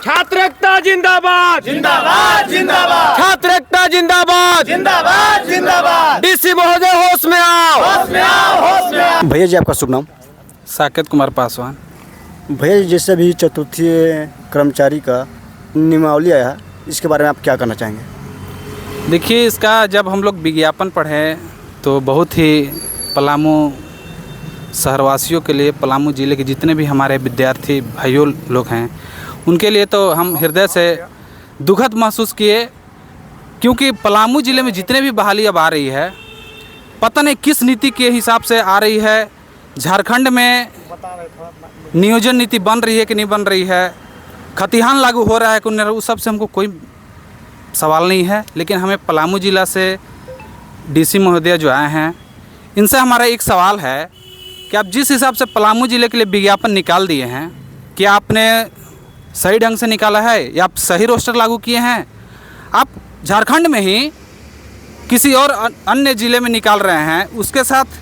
छात्र एकता जिंदाबाद जिंदाबाद जिंदाबाद छात्र एकता जिंदाबाद जिंदाबाद जिंदाबाद। डीसी महोदय होश में आओ, होश में आओ, होश में आओ। भैया जी, आपका शुभ नाम? साकेत कुमार पासवान। भैया जी, जैसे अभी चतुर्थी कर्मचारी का नियमावली आया, इसके बारे में आप क्या करना चाहेंगे? देखिए, इसका जब हम लोग विज्ञापन पढ़े तो बहुत ही पलामू शहरवासियों के लिए, पलामू ज़िले के जितने भी हमारे विद्यार्थी भाइयों लोग हैं, उनके लिए तो हम हृदय से दुखद महसूस किए, क्योंकि पलामू ज़िले में जितने भी बहाली अब आ रही है, पता नहीं किस नीति के हिसाब से आ रही है। झारखंड में नियोजन नीति बन रही है कि नहीं बन रही है, खतिहान लागू हो रहा है कि नहीं, उस सब से हमको कोई सवाल नहीं है। लेकिन हमें पलामू ज़िला से डीसी महोदय जो आए हैं, इनसे हमारा एक सवाल है कि आप जिस हिसाब से पलामू ज़िले के लिए विज्ञापन निकाल दिए हैं, क्या आपने सही ढंग से निकाला है या आप सही रोस्टर लागू किए हैं? आप झारखंड में ही किसी और अन्य ज़िले में निकाल रहे हैं, उसके साथ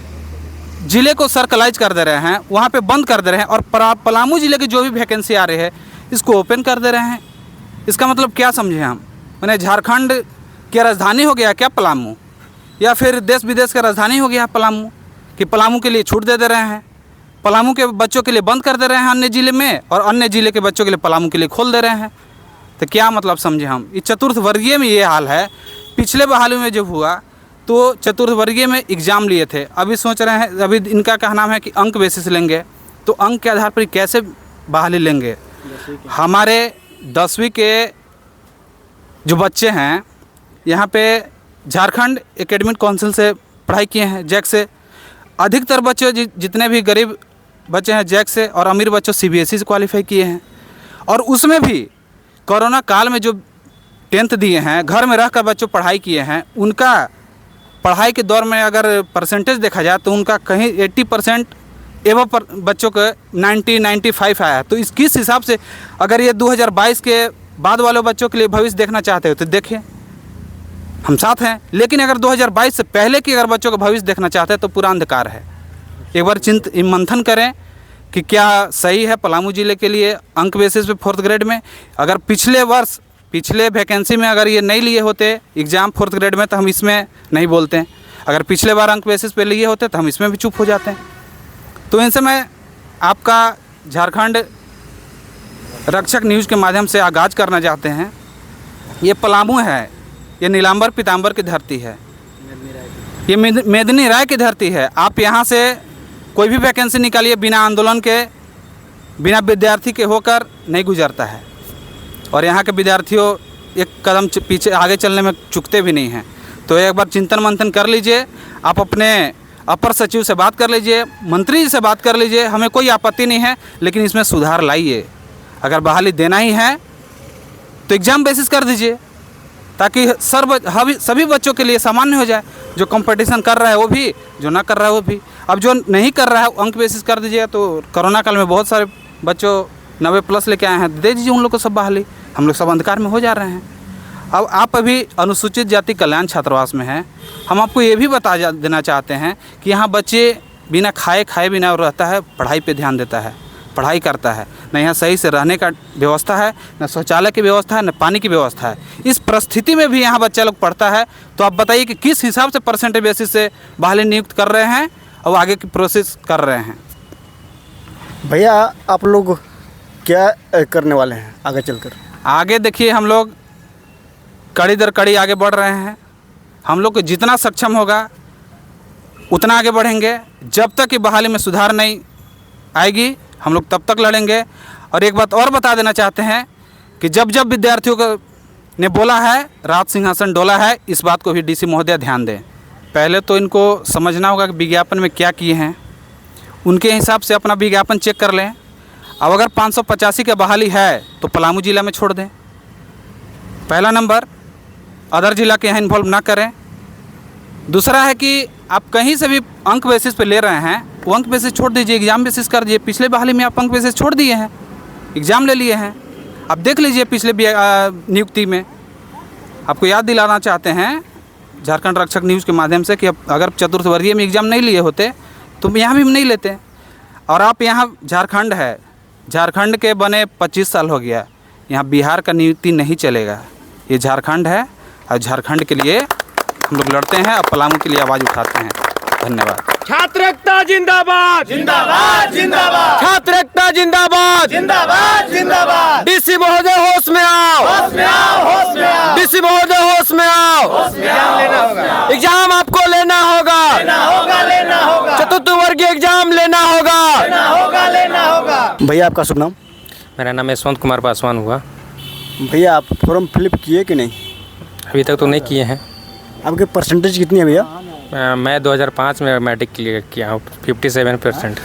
ज़िले को सर्कलाइज कर दे रहे हैं, वहाँ पे बंद कर दे रहे हैं, और पलामू ज़िले की जो भी वैकेंसी आ रही है इसको ओपन कर दे रहे हैं। इसका मतलब क्या समझे हम? मैंने झारखंड की राजधानी हो गया क्या पलामू, या फिर देश विदेश का राजधानी हो गया पलामू, कि पलामू के लिए छूट दे रहे हैं, पलामू के बच्चों के लिए बंद कर दे रहे हैं अन्य ज़िले में, और अन्य ज़िले के बच्चों के लिए पलामू के लिए खोल दे रहे हैं? तो क्या मतलब समझे हम? इस चतुर्थ वर्गीय में ये हाल है। पिछले बहाली में जब हुआ तो चतुर्थ वर्गीय में एग्ज़ाम लिए थे, अभी सोच रहे हैं, अभी इनका कहना है कि अंक बेसिस लेंगे, तो अंक के आधार पर कैसे बहाली लेंगे? हमारे 10वीं के जो बच्चे हैं यहाँ पे झारखंड एकेडमिक काउंसिल से पढ़ाई किए हैं, जैक से। अधिकतर बच्चे जितने भी गरीब बच्चे हैं जैक से, और अमीर बच्चों सीबीएसई से क्वालिफाई किए हैं। और उसमें भी कोरोना काल में जो 10th दिए हैं, घर में रहकर बच्चों पढ़ाई किए हैं, उनका पढ़ाई के दौर में अगर परसेंटेज देखा जाए तो उनका कहीं 80% एवं पर बच्चों का 90-95 आया है। तो इस किस हिसाब से अगर ये 2022 के बाद वाले बच्चों के लिए भविष्य देखना चाहते हो तो देखें, हम साथ हैं। लेकिन अगर 2022 से पहले के अगर बच्चों का भविष्य देखना चाहते हैं तो पूरा अंधकार है। एक बार मंथन करें कि क्या सही है पलामू ज़िले के लिए अंक बेसिस पे 4th ग्रेड में। अगर पिछले वैकेंसी में अगर ये नहीं लिए होते एग्ज़ाम 4th ग्रेड में तो हम इसमें नहीं बोलते हैं। अगर पिछले बार अंक बेसिस पे लिए होते तो हम इसमें भी चुप हो जाते हैं। तो इनसे मैं आपका झारखंड रक्षक न्यूज़ के माध्यम से आगाज़ करना चाहते हैं। ये पलामू है, ये नीलांबर पीतांबर की धरती है, ये मेदिनी राय की धरती है। आप यहाँ से कोई भी वैकेंसी निकालिए, बिना आंदोलन के, बिना विद्यार्थी के होकर नहीं गुजरता है। और यहाँ के विद्यार्थियों एक कदम पीछे आगे चलने में चूकते भी नहीं हैं। तो एक बार चिंतन मंथन कर लीजिए, आप अपने अपर सचिव से बात कर लीजिए, मंत्री जी से बात कर लीजिए, हमें कोई आपत्ति नहीं है, लेकिन इसमें सुधार लाइए। अगर बहाली देना ही है तो एग्ज़ाम बेसिस कर दीजिए, ताकि सभी बच्चों के लिए सामान्य हो जाए। जो कंपटीशन कर रहा है वो भी, जो ना कर रहा है वो भी। अब जो नहीं कर रहा है अंक बेसिस कर दीजिए। तो कोरोना काल में बहुत सारे बच्चों 90+ लेके आए हैं, दे दीजिए उन लोग को सब बहाली। हम लोग सब अंधकार में हो जा रहे हैं। अब आप अभी अनुसूचित जाति कल्याण छात्रावास में हैं, हम आपको ये भी बता देना चाहते हैं कि यहाँ बच्चे बिना खाए बिना रहता है, पढ़ाई पे ध्यान देता है, पढ़ाई करता है। न यहाँ सही से रहने का व्यवस्था है, न शौचालय की व्यवस्था है, न पानी की व्यवस्था है। इस परिस्थिति में भी यहाँ बच्चा लोग पढ़ता है। तो आप बताइए कि किस हिसाब से परसेंटेज बेसिस से बहाली नियुक्त कर रहे हैं और आगे की प्रोसेस कर रहे हैं। भैया, आप लोग क्या करने वाले हैं आगे चलकर? आगे देखिए, हम लोग कड़ी दर कड़ी आगे बढ़ रहे हैं। हम लोग को जितना सक्षम होगा उतना आगे बढ़ेंगे। जब तक कि बहाली में सुधार नहीं आएगी हम लोग तब तक लड़ेंगे। और एक बात और बता देना चाहते हैं कि जब विद्यार्थियों को ने बोला है राज सिंहासन डोला है, इस बात को भी डीसी महोदय ध्यान दें। पहले तो इनको समझना होगा कि विज्ञापन में क्या किए हैं, उनके हिसाब से अपना विज्ञापन चेक कर लें। अब अगर 585 की बहाली है तो पलामू ज़िला में छोड़ दें, पहला नंबर। अदर ज़िला के यहाँ इन्वॉल्व ना करें। दूसरा है कि आप कहीं से भी अंक बेसिस पे ले रहे हैं, वो अंक बेसिस छोड़ दीजिए, एग्ज़ाम बेसिस कर दीजिए। पिछले बहाली में आप अंक बेसिस छोड़ दिए हैं, एग्ज़ाम ले लिए हैं। आप देख लीजिए पिछले नियुक्ति में। आपको याद दिलाना चाहते हैं झारखंड रक्षक न्यूज़ के माध्यम से कि अगर चतुर्थ वर्गीय में एग्ज़ाम नहीं लिए होते तो यहाँ भी हम नहीं लेते। और आप यहाँ झारखंड है, झारखंड के बने 25 साल हो गया, यहाँ बिहार का नीति नहीं चलेगा। ये झारखंड है और झारखंड के लिए हम लोग लड़ते हैं और पलामू के लिए आवाज़ उठाते हैं। धन्यवाद। छात्र एकता जिंदाबाद। जिंदाबाद जिंदाबाद छात्र एकता जिंदाबाद। जिंदाबाद जिंदाबाद। डीसी महोदय होश में आओ। होश में आओ, होश में आओ। डीसी महोदय होश में आओ। एग्जाम लेना होगा, एग्जाम आपको लेना होगा। लेना होगा, लेना होगा, चतुर्थ वर्गीय एग्जाम लेना होगा। लेना होगा, लेना होगा। भैया आपका शुभ नाम? मेरा नाम यशवंत कुमार पासवान हुआ। भैया आप फॉर्म फिलअप किए कि नहीं? अभी तक तो नहीं किए हैं। आपके परसेंटेज कितनी है भैया? मैं 2005 में मैट्रिक क्लियर किया हूँ, 57%।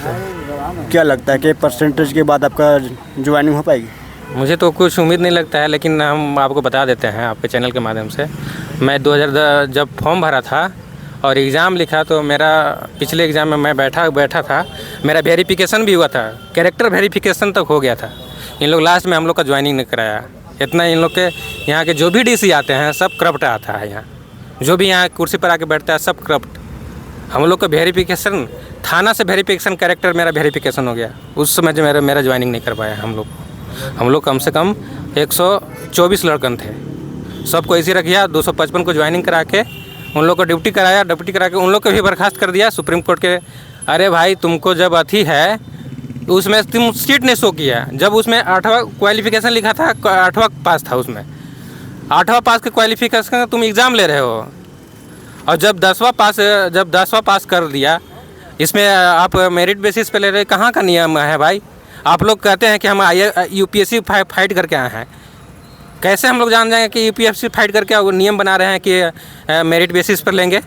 क्या लगता है कि परसेंटेज के बाद आपका ज्वाइनिंग हो पाएगी? मुझे तो कुछ उम्मीद नहीं लगता है, लेकिन हम आपको बता देते हैं आपके चैनल के माध्यम से। मैं 2010 जब फॉर्म भरा था और एग्ज़ाम लिखा तो मेरा पिछले एग्ज़ाम में मैं बैठा था, मेरा वेरिफिकेशन भी हुआ था, कैरेक्टर वेरिफिकेशन तक हो गया था। इन लोग लास्ट में हम लोग का ज्वाइनिंग नहीं कराया। इतना इन लोग के यहाँ के जो भी डीसी आते हैं सब करप्ट आता है। यहाँ जो भी यहाँ कुर्सी पर आके बैठता है सब करप्ट। हम लोग का वेरिफिकेशन थाना से वेरिफिकेशन कैरेक्टर मेरा वेरिफिकेशन हो गया। उस समय जो मेरा ज्वाइनिंग नहीं कर पाया हम लोग कम से कम 124 लड़कन थे। सबको ऐसे रखिया 255 को ज्वाइनिंग करा के उन लोग को ड्यूटी करा के उन लोग को भी बर्खास्त कर दिया सुप्रीम कोर्ट के। अरे भाई तुमको जब अथी है उसमें तुम सीट नहीं शो किया। जब उसमें 8वां क्वालिफिकेशन लिखा था, 8वां पास था, उसमें 8वां पास के क्वालिफिकेशन का तुम एग्ज़ाम ले रहे हो। और जब 10वां पास कर दिया, इसमें आप मेरिट बेसिस पे ले रहे, कहाँ का नियम है भाई? आप लोग कहते हैं कि हम यूपीएससी फाइट करके आए हैं। कैसे हम लोग जान जाएंगे कि यूपीएससी फाइट करके नियम बना रहे हैं कि मेरिट बेसिस पर लेंगे?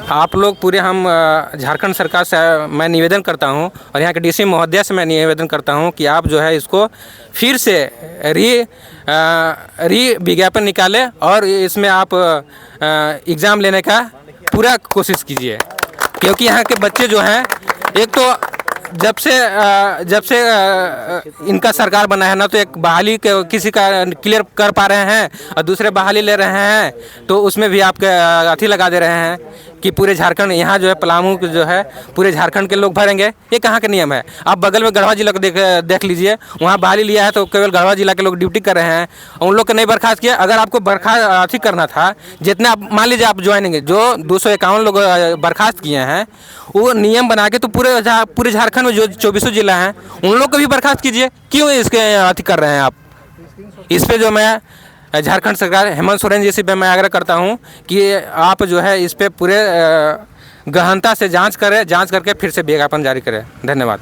आप लोग पूरे हम झारखंड सरकार से मैं निवेदन करता हूं और यहाँ के डीसी महोदय से मैं निवेदन करता हूं कि आप जो है इसको फिर से री विज्ञापन निकालें और इसमें आप एग्ज़ाम लेने का पूरा कोशिश कीजिए। क्योंकि यहाँ के बच्चे जो हैं, एक तो जब से इनका सरकार बना है ना, तो एक बहाली किसी का क्लियर कर पा रहे हैं और दूसरे बहाली ले रहे हैं, तो उसमें भी आपके अथी लगा दे रहे हैं कि पूरे झारखंड, यहाँ जो है पलामू जो है पूरे झारखंड के लोग भरेंगे। ये कहाँ का नियम है? आप बगल में गढ़वा जिला को देख लीजिए, वहाँ बहाली लिया है तो केवल गढ़वा जिला के लोग ड्यूटी कर रहे हैं, उन लोग को नहीं बर्खास्त किया। अगर आपको अथी करना था, जितने आप मान लीजिए आप ज्वाइनिंग जो 251 लोग बर्खास्त किए हैं, वो नियम बना के तो पूरे झारखंड में जो 24 जिला हैं उन लोग को भी बर्खास्त कीजिए। क्यों इसके अथी कर रहे हैं आप? इस पे जो मैं झारखंड सरकार हेमंत सोरेन जी से मैं आग्रह करता हूं कि आप जो है इस पे पूरे गहनता से जांच करके फिर से विज्ञापन जारी करें। धन्यवाद।